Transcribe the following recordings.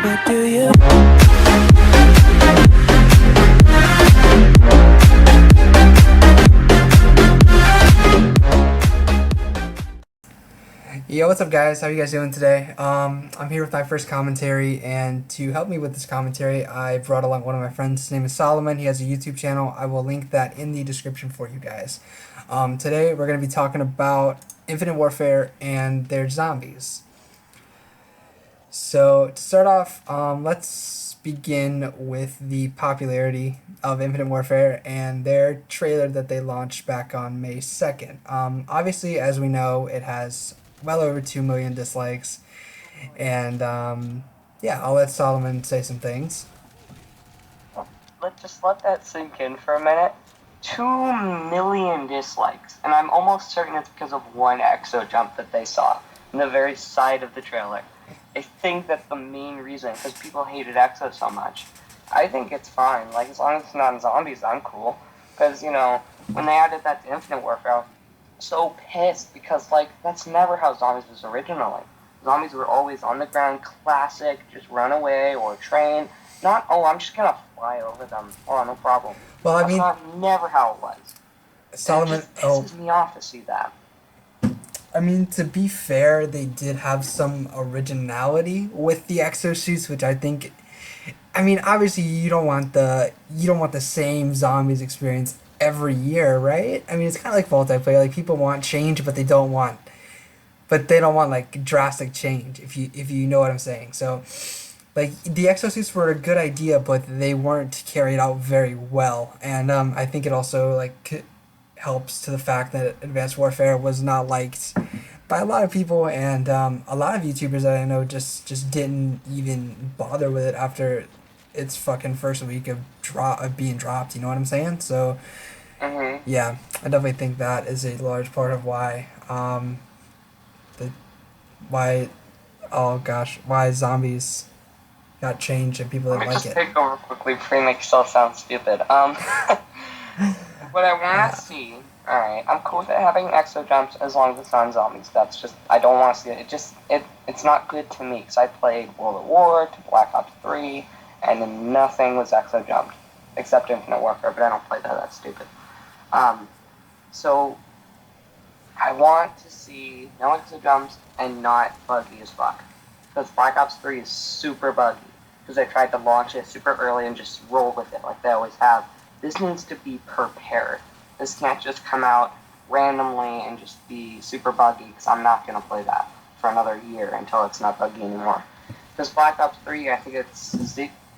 What do you? Yo, what's up, guys? How you guys doing today? I'm here with my first commentary, and to help me with this commentary, I brought along one of my friends. His name is Solomon. He has a YouTube channel. I will link that in the description for you guys. Today, we're going to be talking about Infinite Warfare and their zombies. So, to start off, let's begin with the popularity of Infinite Warfare and their trailer that they launched back on May 2nd. Obviously, as we know, it has well over 2 million dislikes. And yeah, I'll let Solomon say some things. Let's just let that sink in for a minute. 2 million dislikes, and I'm almost certain it's because of one exo jump that they saw in the very side of the trailer. I think that's the main reason, because people hated exo so much. I think it's fine. Like, as long as it's not zombies, I'm cool. Because, you know, when they added that to Infinite Warfare, I was so pissed, because, like, that's never how zombies was originally. Zombies were always on the ground, classic, just run away or train. Not, oh, I'm just gonna fly over them. Oh, no problem. Well, I That's mean, not never how it was. Solomon. And it just pisses me off to see that. I mean, to be fair, they did have some originality with the exosuits, which I think. I mean, obviously, you don't want the same zombies experience every year, right? I mean, it's kind of like multiplayer. Like, people want change, but they don't want like drastic change. If you know what I'm saying. So, like, the exosuits were a good idea, but they weren't carried out very well, and I think it also helps to the fact that Advanced Warfare was not liked by a lot of people, and a lot of YouTubers that I know just didn't even bother with it after its fucking first week of being dropped. You know what I'm saying? So Mm-hmm. yeah, I definitely think that is a large part of the why oh gosh, why zombies got changed and people Let didn't me like just it. take over quickly before you make yourself sound stupid. What I want to see, alright, I'm cool with it having exo jumps as long as it's not zombies. That's just, I don't want to see it. It's not good to me, because I played World at War to Black Ops 3, and then nothing was exo jumped, except Infinite Warfare, but I don't play that, that's stupid. So, I want to see no exo jumps and not buggy as fuck. Because Black Ops 3 is super buggy, because they tried to launch it super early and just roll with it like they always have. This needs to be prepared. This can't just come out randomly and just be super buggy, because I'm not going to play that for another year until it's not buggy anymore. Because Black Ops 3, I think it's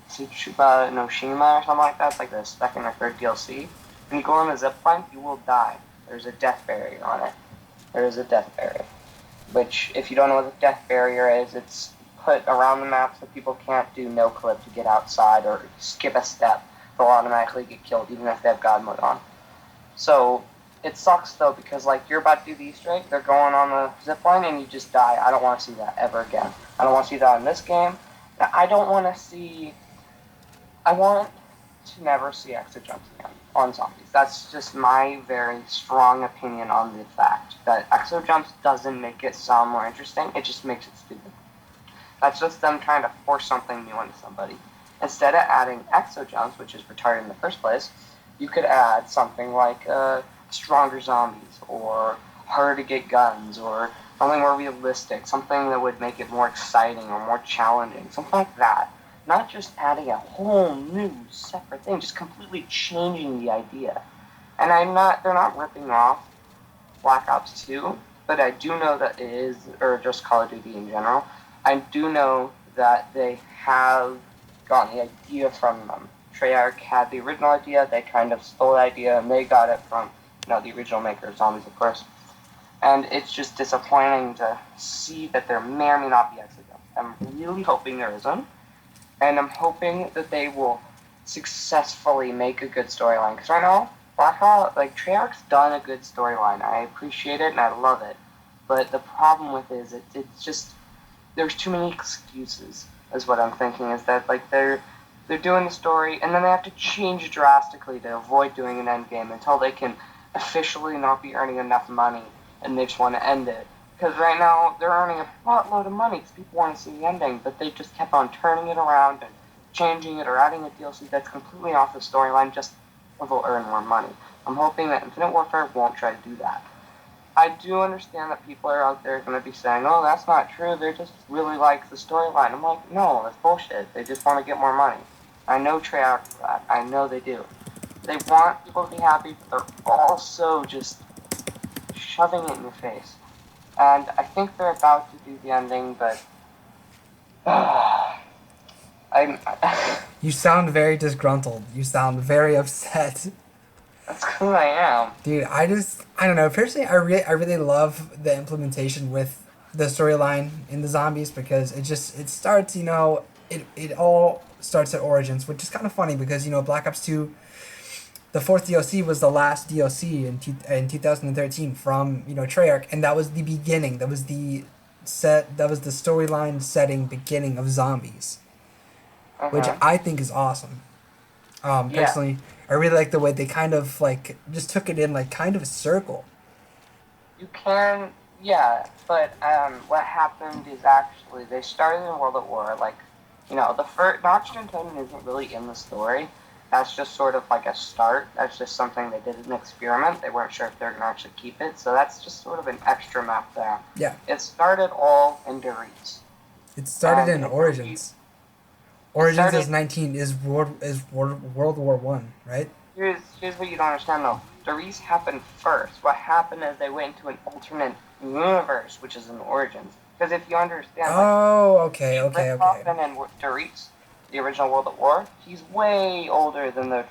Tsushima no Shima or something like that. It's like the second or third DLC. When you go on a zipline, you will die. There's a death barrier on it. There is a death barrier. Which, if you don't know what the death barrier is, it's put around the map so people can't do no clip to get outside or skip a step. They'll automatically get killed even if they have God mode on. So it sucks though, because like you're about to do the Easter egg, they're going on the zip line and you just die. I don't want to see that ever again. I don't want to see that in this game. I don't want to see. I want to never see exo jumps again on zombies. That's just my very strong opinion on the fact that exo jumps doesn't make it sound more interesting. It just makes it stupid. That's just them trying to force something new into somebody. Instead of adding exo jumps, which is retarded in the first place, you could add something like stronger zombies, or harder to get guns, or something more realistic, something that would make it more exciting or more challenging, something like that. Not just adding a whole new separate thing, just completely changing the idea. And they're not ripping off Black Ops 2, but I do know that it is, or just Call of Duty in general, I do know that they have gotten the idea from them. Treyarch had the original idea, they kind of stole the idea, and they got it from, the original maker of Zombies, of course. And it's just disappointing to see that there may or may not be exit jumps. I'm really hoping there isn't, and I'm hoping that they will successfully make a good storyline. Because right now, Treyarch's done a good storyline. I appreciate it and I love it. But the problem with it is it's just, there's too many excuses, is what I'm thinking, is that like they're doing the story and then they have to change drastically to avoid doing an end game until they can officially not be earning enough money and they just want to end it. Because right now they're earning a buttload of money because people want to see the ending, but they just kept on turning it around and changing it or adding a DLC that's completely off the storyline just so they'll earn more money. I'm hoping that Infinite Warfare won't try to do that. I do understand that people are out there going to be saying, oh, that's not true, they just really like the storyline. I'm like, no, that's bullshit. They just want to get more money. I know Treyarch for that. I know they do. They want people to be happy, but they're also just shoving it in your face. And I think they're about to do the ending, but I'm. You sound very disgruntled. You sound very upset. That's because I am. Dude, I don't know. Personally, I really love the implementation with the storyline in the zombies because it starts, it all starts at Origins, which is kind of funny because, Black Ops 2, the fourth DLC was the last DLC in 2013 from, Treyarch, and that was the beginning. That was the storyline setting beginning of zombies, which Uh-huh. I think is awesome. Yeah. Personally, I really like the way they kind of like just took it in like kind of a circle. You can, yeah, but what happened is actually they started in World at War. Like, the first Oxygen Totem isn't really in the story. That's just sort of like a start. That's just something they did as an experiment. They weren't sure if they're gonna actually keep it, so that's just sort of an extra map there. Yeah, It started all in Doris, it started and in in Doris, Origins. it Origins started. is 19 World War One, right? Here's what you don't understand though. Doris happened first. What happened is they went into an alternate universe, which is in Origins. Because if you understand, like, Oh, okay, okay, okay. Richthofen and Doris, the original World at War, he's way older than the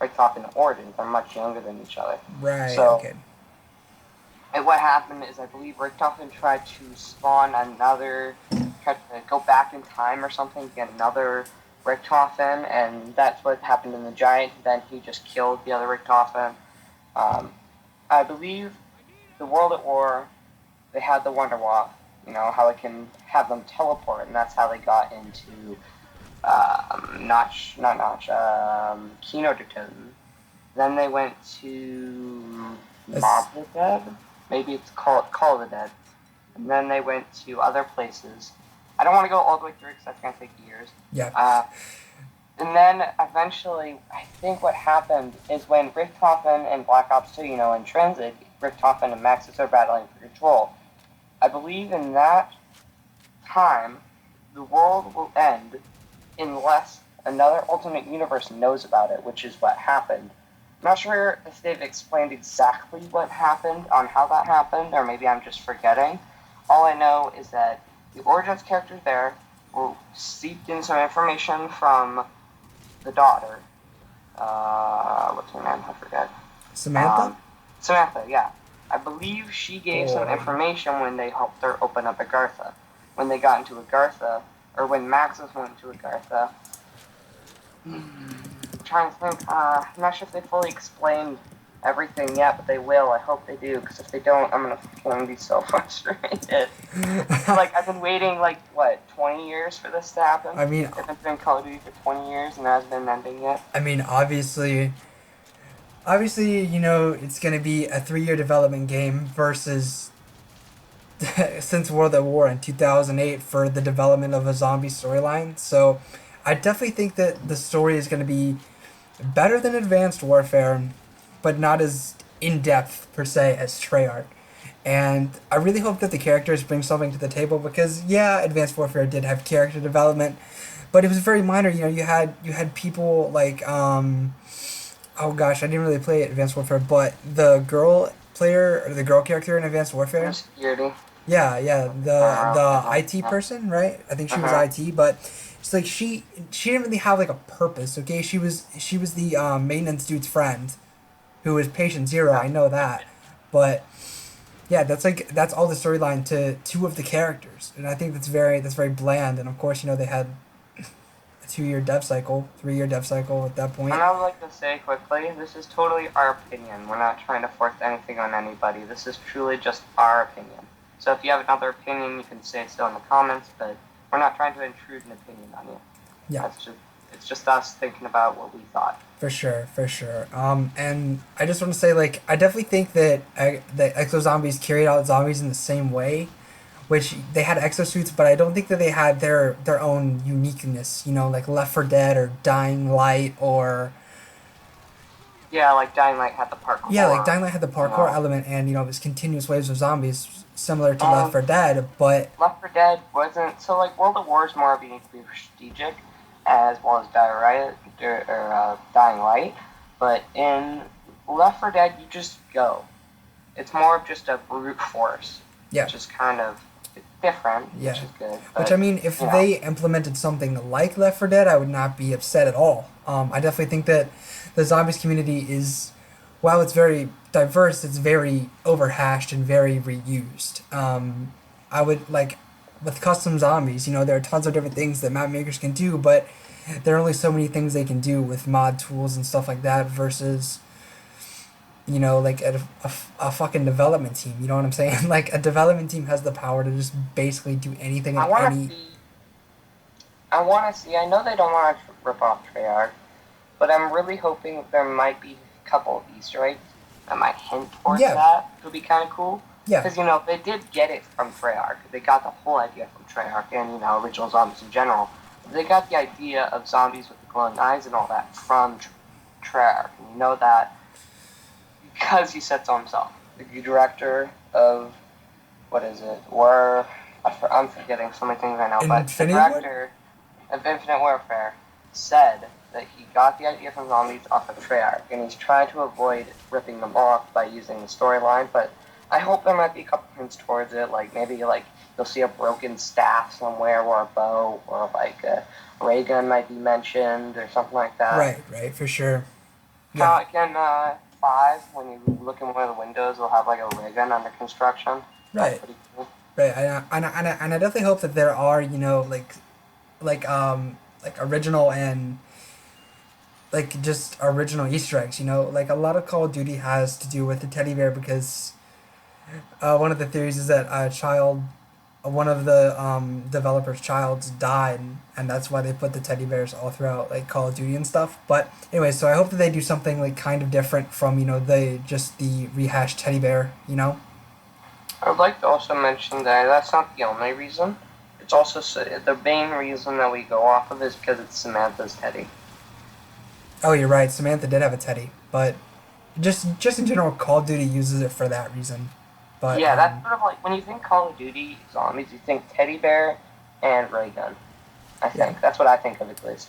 Richthofen in Origins. They're much younger than each other. Right, So, okay. and what happened is I believe Richthofen tried to spawn tried to go back in time or something, get another Richthofen, and that's what happened in the Giant. Then he just killed the other Richthofen. Um, I believe the World at War, they had the Wonder Walk, how it can have them teleport, and that's how they got into Kino de Toten. Then they went to That's Mob the Dead. Maybe it's called Call of the Dead. And then they went to other places. I don't want to go all the way through because that's going to take years. yeah. And then eventually, I think what happened is when Richthofen and Black Ops 2, in transit, Richthofen and Maxis are battling for control. I believe in that time, the world will end unless another alternate universe knows about it, which is what happened. I'm not sure if they've explained exactly what happened on how that happened, or maybe I'm just forgetting. All I know is that the Origins characters there were seeped in some information from the daughter. What's her name? I forget. Samantha? Samantha, yeah. I believe she gave some Oh. information when they helped her open up Agartha. When they got into Agartha, or when Maxis went into Agartha. I'm trying to think. I'm not sure if they fully explained everything yet, but they will. I hope they do, because if they don't, I'm gonna be so frustrated. Like, I've been waiting, 20 years for this to happen? I mean, I've been playing Call of Duty for 20 years, and there hasn't been an ending yet. obviously, it's gonna be a 3 year development game versus since World at War in 2008 for the development of a zombie storyline. So, I definitely think that the story is gonna be better than Advanced Warfare, but not as in depth per se as Treyarch. And I really hope that the characters bring something to the table because yeah, Advanced Warfare did have character development, but it was very minor. You had people like oh gosh, I didn't really play Advanced Warfare, but the girl player or the girl character in Advanced No Warfare, security. yeah, the IT Yeah. person, right? I think she was Uh-huh. IT, but it's like she didn't really have like a purpose. Okay, she was the maintenance dude's friend, who was patient zero. I know that, but yeah, that's all the storyline to two of the characters, and I think that's very bland. And of course, they had a 2 year dev cycle, 3 year dev cycle at that And point. I would like to say quickly, this is totally our opinion. We're not trying to force anything on anybody. This is truly just our opinion. So if you have another opinion, you can say so in the comments, but we're not trying to intrude an opinion on you. Yeah, That's just It's just us thinking about what we thought. For sure, for sure. And I just want to say, like, I definitely think that that Exo Zombies carried out zombies in the same way, which they had exosuits, but I don't think that they had their own uniqueness. You know, like Left 4 Dead or Dying Light or Yeah, like Dying Light had the yeah, like parkour. Dying Light had the You parkour know, element and this continuous waves of zombies similar to Left um, 4 Dead, but Left 4 Dead wasn't so like World of War is more of you need to be strategic, as well as Dying Light. But in Left 4 Dead, you just go. It's more of just a brute force, yeah, which is kind of different, which yeah. is good. Which I But mean, if you know, they implemented something like Left 4 Dead, I would not be upset at all. I definitely think that the zombies community is, while it's very diverse, it's very overhashed and very reused. I would like with custom zombies. There are tons of different things that map makers can do, but there are only so many things they can do with mod tools and stuff like that versus like a fucking development team. You know what I'm saying? Like a development team has the power to just basically do anything I and want to any. see. I want to see. I know they don't want to rip off Treyarch, but I'm really hoping there might be a couple of Easter eggs that might hint towards Yeah, that. It would be kind of cool. yeah, Because, they did get it from Treyarch. They got the whole idea from Treyarch and, original zombies in general. They got the idea of zombies with the glowing eyes and all that from Treyarch. And you know that because he said so himself. The director of, what is it? I'm forgetting so many things right now, but the Infinity Ward. director of Infinite Warfare said that he got the idea from zombies off of Treyarch, and he's trying to avoid ripping them off by using the storyline, but I hope there might be a couple hints towards it, like maybe you'll see a broken staff somewhere, or a bow, or like a ray gun might be mentioned, or something like that. Right, right, for sure. Kind Yeah, of like in 5, when you look in one of the windows, they'll have like a ray gun under construction. That's right, pretty cool. right. And I definitely hope that there are like original and like just original Easter eggs. Like a lot of Call of Duty has to do with the teddy bear because one of the theories is that one of the developers' childs died, and that's why they put the teddy bears all throughout like Call of Duty and stuff. But anyway, so I hope that they do something like kind of different from the rehashed teddy bear. I would like to also mention that that's not the only reason. It's also the main reason that we go off of is because it's Samantha's Teddy. Oh, you're right. Samantha did have a teddy, but just in general, Call of Duty uses it for that reason. But Yeah, that's sort of like when you think Call of Duty zombies, you think teddy bear and ray gun. I yeah, think that's what I think of at least.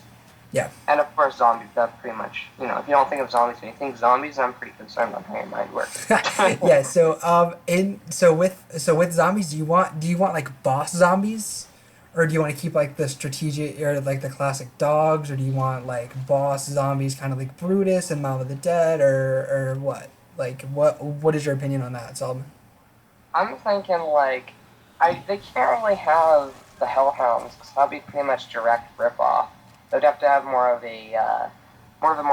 yeah. And of course, zombies. That's pretty much if you don't think of zombies when you think zombies, I'm pretty concerned on how your mind works. Yeah. So with zombies, do you want like boss zombies, or do you want to keep like the strategic or like the classic dogs, or do you want like boss zombies, kind of like Brutus and Mob of the Dead, or what? Like what is your opinion on that, Solomon? I'm thinking they can't really have the Hellhounds because that'd be pretty much direct ripoff. They'd have to have more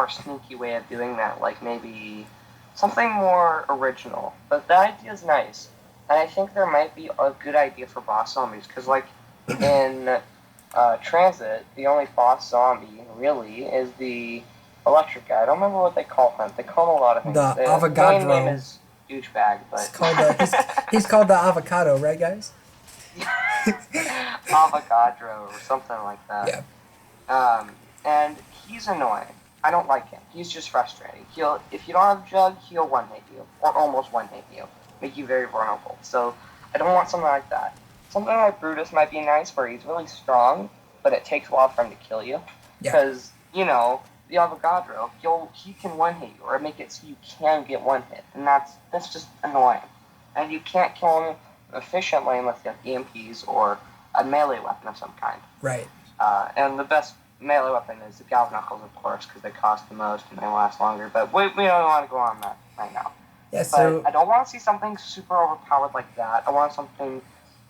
sneaky way of doing that, like maybe something more original. But the idea is nice, and I think there might be a good idea for boss zombies because like in Transit, the only boss zombie really is the electric guy. I don't remember what they call him. They call him a lot of things. The The main name Avogadro. is douchebag, He's but called he's called the avocado, right, guys? Avogadro or something like that. Yeah. And he's annoying. I don't like him. He's just frustrating. If you don't have Jug, he'll one hit you or almost one hit you, make you very vulnerable. So I don't want something like that. Something like Brutus might be nice, where he's really strong, but it takes a while for him to kill you, Yeah. because the Avogadro, he can one hit you or make it so you can get one hit, and that's just annoying. And you can't kill him efficiently unless you have EMPs or a melee weapon of some kind. Right. And the best melee weapon is the Galvanuckles, of course, because they cost the most and they last longer. But we don't want to go on that right now. Yeah. But So I don't want to see something super overpowered like that. I want something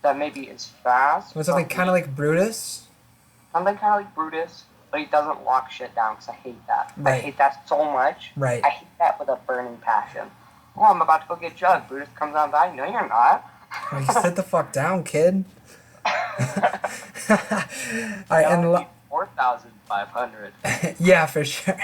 that maybe is fast. was something kind of like Brutus. Something kind of like Brutus, but he doesn't lock shit down, because I hate that. I Right. hate that so much. Right. I hate that with a burning passion. Oh, I'm about to go get Jug. Brutus comes on by. No, you're not. Like, sit the fuck down, kid. All right, That and would be 4,500. Yeah, for sure.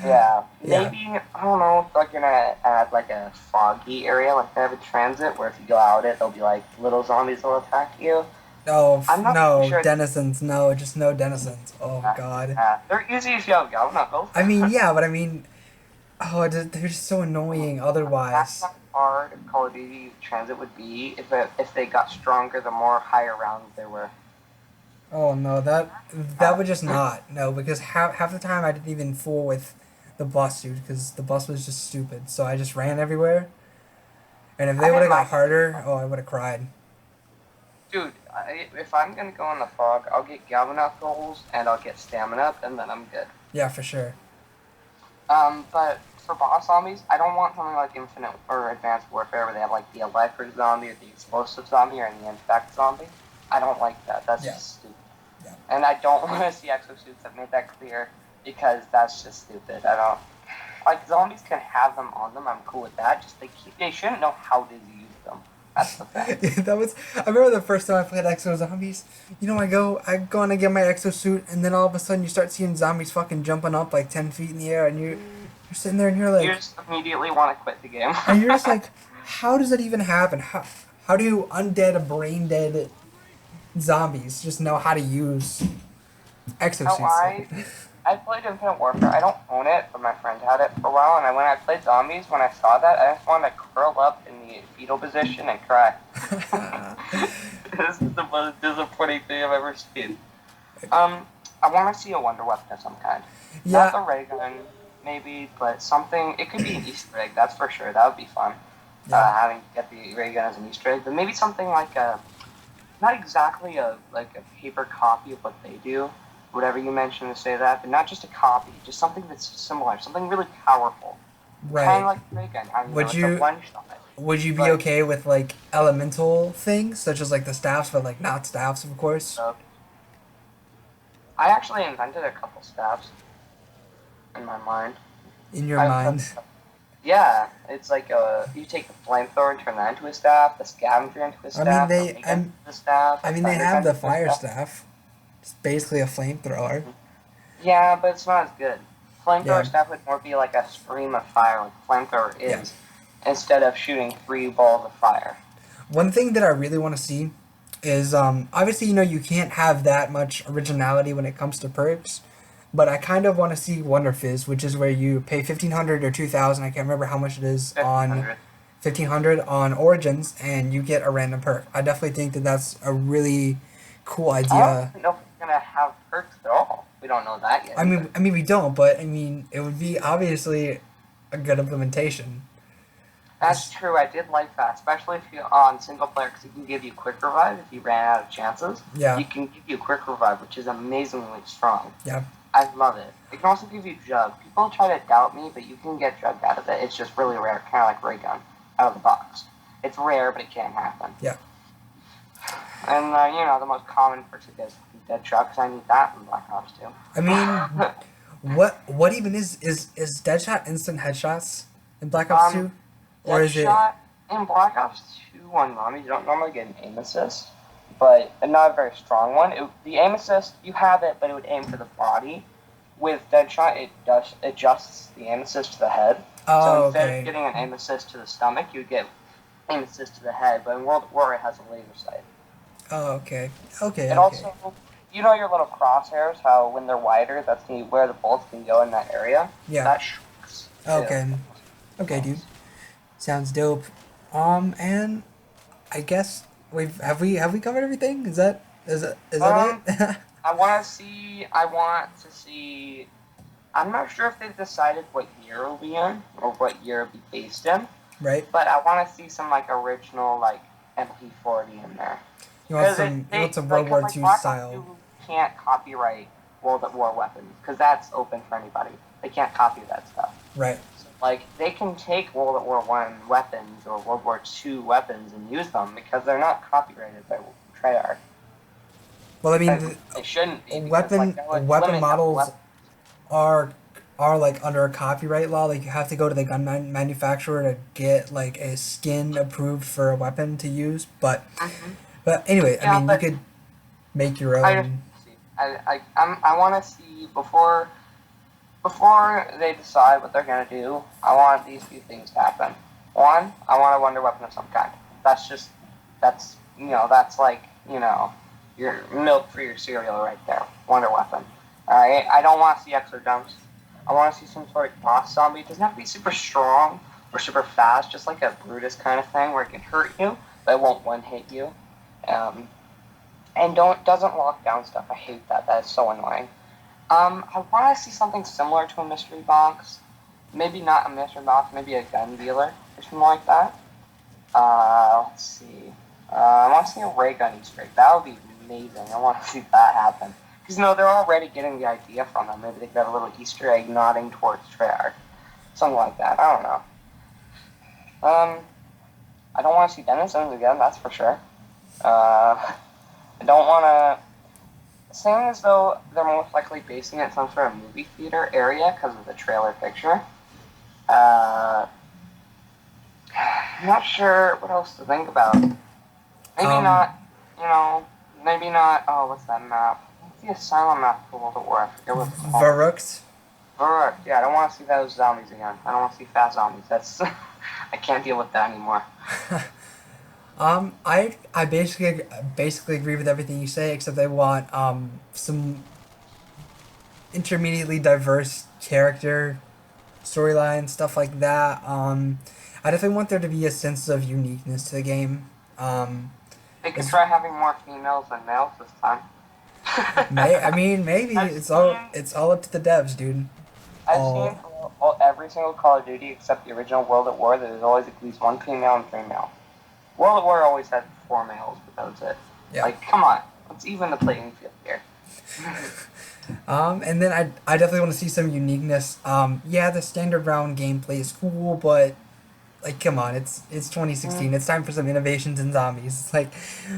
Yeah, Yeah. maybe I don't know if they're gonna add like a foggy area, like they have a transit, where if you go out it, there'll be like little zombies that'll attack you. Oh, I'm not too no, sure. denizens. No, just no denizens. Oh, God. They're easy if you have go knuckles. I mean, yeah, but I mean, oh, they're just so annoying Imagine otherwise. how hard Call of Duty Transit would be if they got stronger the more higher rounds there were. Oh no, that would just not no because half the time I didn't even fool with the bus dude because the bus was just stupid. So I just ran everywhere, and if I they would didn't have got mind. harder, oh, I would have cried. Dude, if I'm gonna go in the fog, I'll get Galvanic and I'll get Stamina, and then I'm good. Yeah, for sure. But for boss zombies, I don't want something like Infinite or Advanced Warfare where they have like the electric zombie or the explosive zombie or the infect zombie. I don't like that. That's Yeah, just stupid. yeah. And I don't want to see exosuits that made that clear because that's just stupid. I don't like zombies can have them on them. I'm cool with that. Just they shouldn't know how to use them. That's the thing. That was. I remember the first time I played Exo Zombies. You know, I go and I get my exosuit, and then all of a sudden you start seeing zombies fucking jumping up like 10 feet in the air, and you're sitting there and you're You like, just immediately want to quit the game. and you're just like, how does that even happen? How do undead, brain dead zombies just know how to use How exosuits? I played Infinite Warfare. I don't own it, but my friend had it for a while. And when I played zombies, when I saw that, I just wanted to curl up in the fetal position and cry. This is the most disappointing thing I've ever seen. I want to see a wonder weapon of some kind. Not Yeah, the ray gun, maybe, but something. It could be an Easter egg. That's for sure. That would be fun. yeah. Having to get the ray gun as an Easter egg, but maybe something like not exactly a paper copy of what they do, whatever you mentioned to say that, but not just a copy, just something that's similar, something really powerful, kind of Right. like a ray gun. I mean, Would it's a you one shot. would you be But okay with like elemental things such as like the staffs, but like not staffs, of course, I actually invented a couple staffs in my mind. in your I've mind? Yeah, it's like you take the flamethrower and turn that into a staff, the scavenger into a I mean staff, the they ray gun I'm into a staff, I the mean they thunder have gun the into a fire staff. staff. It's basically a flamethrower. Yeah, but it's not as good. Flamethrower Yeah, staff would more be like a stream of fire, like flamethrower yeah. is, instead of shooting 3 balls of fire. One thing that I really want to see is obviously you know you can't have that much originality when it comes to perks, but I kind of want to see Wonder Fizz, which is where you pay 1,500 or 2,000. I can't remember how much it is on 1,500. 1,500 on Origins, and you get a random perk. I definitely think that that's a really cool I don't idea. even know if it's gonna have perks at all. We don't know that yet either. I mean we don't, but I mean it would be obviously a good implementation. That's Just true. I did like that, especially if you on single player, because it can give you quick revive if you ran out of chances. yeah, You can give you quick revive, which is amazingly strong. yeah. I love it. It can also give you jug. People try to doubt me, but you can get jug out of it. It's just really rare, kind of like ray gun out of the box. It's rare, but it can happen. Yeah. And you know the most common perk is dead shot, because I need that in Black Ops 2. I mean, what even is Deadshot instant headshots in Black Ops 2? Or is it Deadshot in Black Ops 2 on Nami, you don't normally get an aim assist, but not a very strong one. The aim assist, you have it, but it would aim for the body. With Deadshot, it adjusts the aim assist to the head. So Oh, instead of okay. getting an aim assist to the stomach, you get aim assist to the head. But in World at War, it has a laser sight. Oh, okay. Okay, It okay. also, you know your little crosshairs, how when they're wider, that's where the bullets can go in that area? Yeah. That shrinks. too. Okay. Okay, dude. Sounds dope. And I guess have we covered everything? Is that it? I want to see. I'm not sure if they've decided what year it'll be in or what year it'll be based in, Right? but I want to see some like original like MP40 in there. You want Because some World War II Black Ops style. 2 can't copyright World at War weapons because that's open for anybody. They can't copy that stuff. Right. So, like they can take World at War One weapons or World War II weapons and use them because they're not copyrighted by Treyarch. Well, I mean, They shouldn't be. Because, weapon like, that would weapon limit models weapons. are like under a copyright law. Like you have to go to the gun manufacturer to get like a skin approved for a weapon to use. But Mhm. but anyway, I Yeah, mean, you but could make your I just own. I want to see before they decide what they're gonna do. I want these few things to happen. One, I want a wonder weapon of some kind. That's that's like your milk for your cereal right there. Wonder weapon. All right. I don't want to see exojumps. I want to see some sort of boss zombie. It doesn't have to be super strong or super fast. Just like a Brutus kind of thing where it can hurt you, but it won't one hit you. And doesn't lock down stuff. I hate that. That is so annoying. I want to see something similar to a mystery box. Maybe not a mystery box. Maybe a gun dealer or something like that. Let's see. I want to see a ray gun Easter egg. That would be amazing. I want to see that happen. Because, they're already getting the idea from them. Maybe they could have a little Easter egg nodding towards Treyarch. Something like that. I don't know. I don't want to see Denizens again, that's for sure. I don't want to... Saying as though they're most likely basing it in some sort of movie theater area because of the trailer picture. I'm not sure what else to think about. Maybe not, oh, what's that map? What's the asylum map for World at War? I forget what it's called. Varuk, yeah, I don't want to see those zombies again. I don't want to see fast zombies. That's... I can't deal with that anymore. I basically agree with everything you say, except I want some intermediately diverse character storyline, stuff like that. I definitely want there to be a sense of uniqueness to the game. They could try having more females than males this time. Maybe it's all up to the devs, dude. I've seen every single Call of Duty except the original World at War. There's always at least one female and 3 males. World at War always had 4 males, but that was it. Yeah. Like, come on, let's even the playing field here. And then I definitely want to see some uniqueness. Yeah, the standard round gameplay is cool, but like, come on, it's 2016. It's time for some innovations in zombies. It's like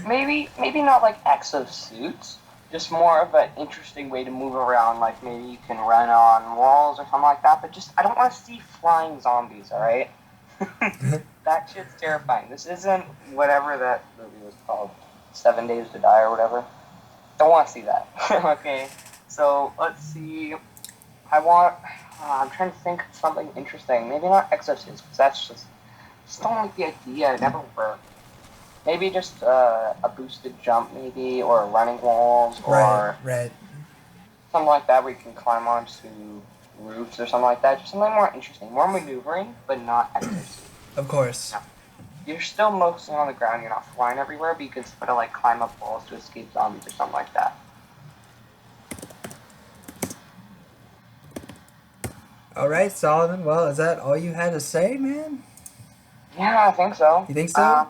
maybe not like exosuits, just more of an interesting way to move around. Like maybe you can run on walls or something like that. But just I don't want to see flying zombies. All right. That shit's terrifying. This isn't whatever that movie was called, 7 Days to Die or whatever. Don't want to see that. Okay, so let's see. I'm trying to think of something interesting. Maybe not exosuits, because that's just don't like the idea. It never worked. Maybe just a boosted jump, maybe, or running walls, or right. Something like that where you can climb onto roofs or something like that. Just something more interesting, more maneuvering, but not exosuit. Of course. Yeah. You're still mostly on the ground. You're not flying everywhere, but you can sort of like climb up walls to escape zombies or something like that. All right, Solomon. Well, is that all you had to say, man? Yeah, I think so. You think so?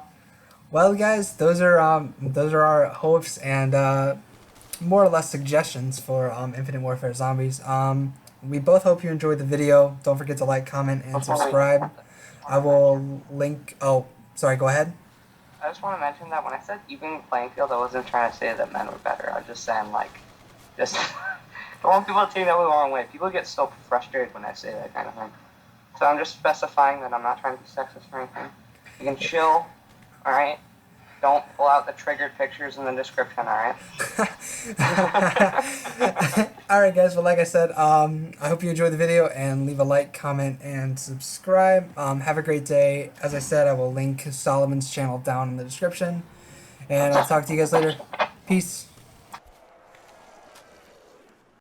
Well, guys, those are our hopes and more or less suggestions for Infinite Warfare Zombies. We both hope you enjoyed the video. Don't forget to like, comment, and subscribe. I will link. Oh, sorry. Go ahead. I just want to mention that when I said even playing field, I wasn't trying to say that men were better. I was just saying just don't want people to take that the wrong way. People get so frustrated when I say that kind of thing. So I'm just specifying that I'm not trying to be sexist or anything. You can chill, all right? Don't pull out the triggered pictures in the description, all right? All right, guys. Well, like I said, I hope you enjoyed the video and leave a like, comment, and subscribe. Have a great day. As I said, I will link Solomon's channel down in the description. And I'll talk to you guys later. Peace.